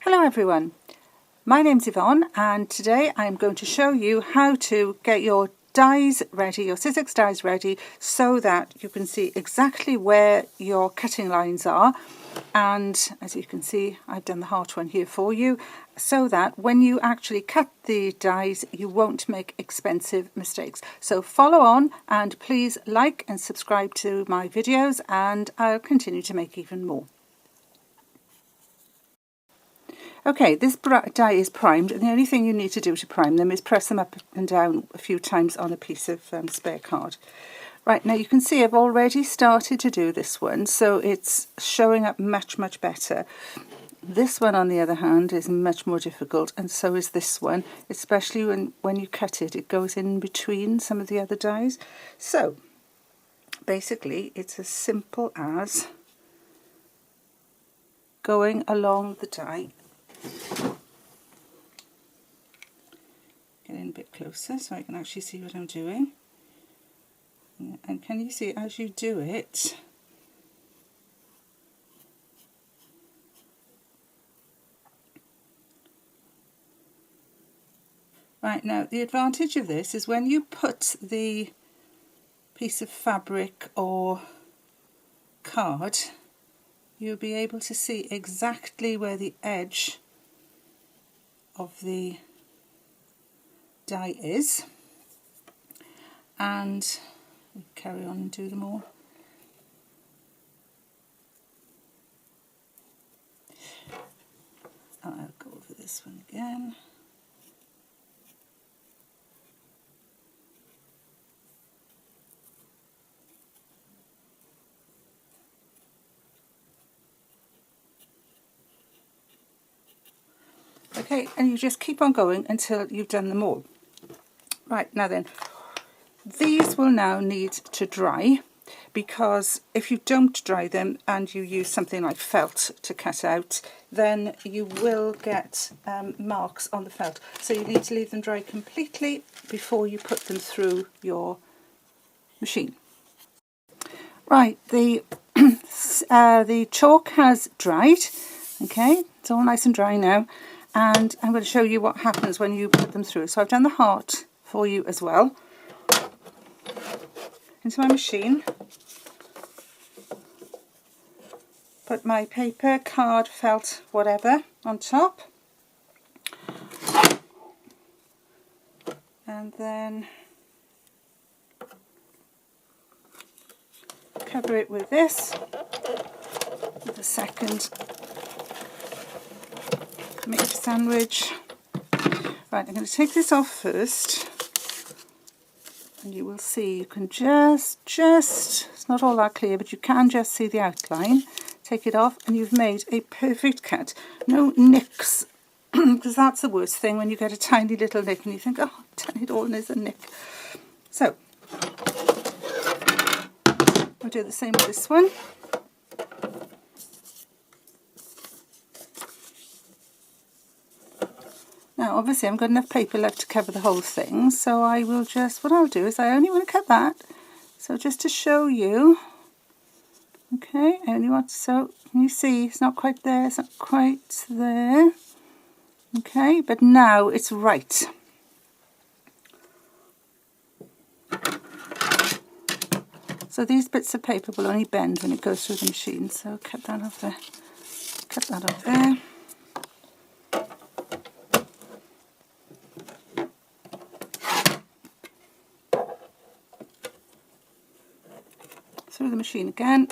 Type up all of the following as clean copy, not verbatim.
Hello everyone, my name's Yvonne and today I'm going to show you how to get your dies ready, your sizzix dies ready, so that you can see exactly where your cutting lines are. And as you can see, I've done the heart one here for you, so that when you actually cut the dies you won't make expensive mistakes. So follow on and please like and subscribe to my videos and I'll continue to make even more. Okay, this die is primed, and the only thing you need to do to prime them is press them up and down a few times on a piece of spare card. Right, now you can see I've already started to do this one, so it's showing up much better. This one, on the other hand, is much more difficult, and so is this one, especially when you cut it, it goes in between some of the other dies. So, basically, it's as simple as going along the die. Get in a bit closer so I can actually see what I'm doing. And can you see as you do it, right, now the advantage of this is when you put the piece of fabric or card, you'll be able to see exactly where the edge of the die is, and we'll carry on and do them all. I'll go over this one again. Okay, and you just keep on going until you've done them all. Right, now then, these will now need to dry, because if you don't dry them and you use something like felt to cut out, then you will get marks on the felt. So you need to leave them dry completely before you put them through your machine. Right, the the chalk has dried. Okay, it's all nice and dry now. And I'm going to show you what happens when you put them through. So I've done the heart for you as well. Into my machine. Put my paper, card, felt, whatever on top. And then cover it with this, with a second make a sandwich. Right, I'm going to take this off first, and you will see you can just it's not all that clear, but you can just see the outline. Take it off and you've made a perfect cut. No nicks, because that's the worst thing, when you get a tiny little nick and you think, oh, I've done it all and there's a nick. So I'll do the same with this one. Now obviously I haven't got enough paper left to cover the whole thing, so I will just, what I'll do is I only want to cut that, so just to show you, okay, I only want, so you see it's not quite there, it's not quite there, okay, but now it's right. So these bits of paper will only bend when it goes through the machine, so cut that off there, cut that off there. Through the machine again.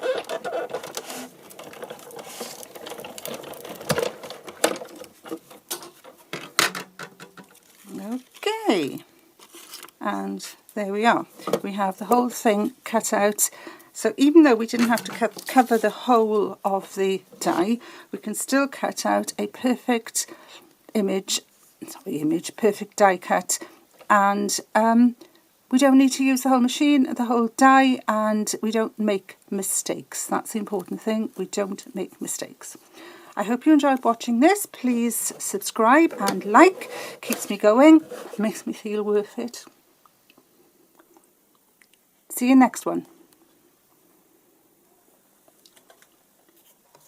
Okay, and there we are. We have the whole thing cut out. So even though we didn't have to cover the whole of the die, we can still cut out a perfect image, perfect die cut, and we don't need to use the whole machine, the whole die, and we don't make mistakes. That's the important thing, we don't make mistakes. I hope you enjoyed watching this. Please subscribe and like, keeps me going, makes me feel worth it. See you next one.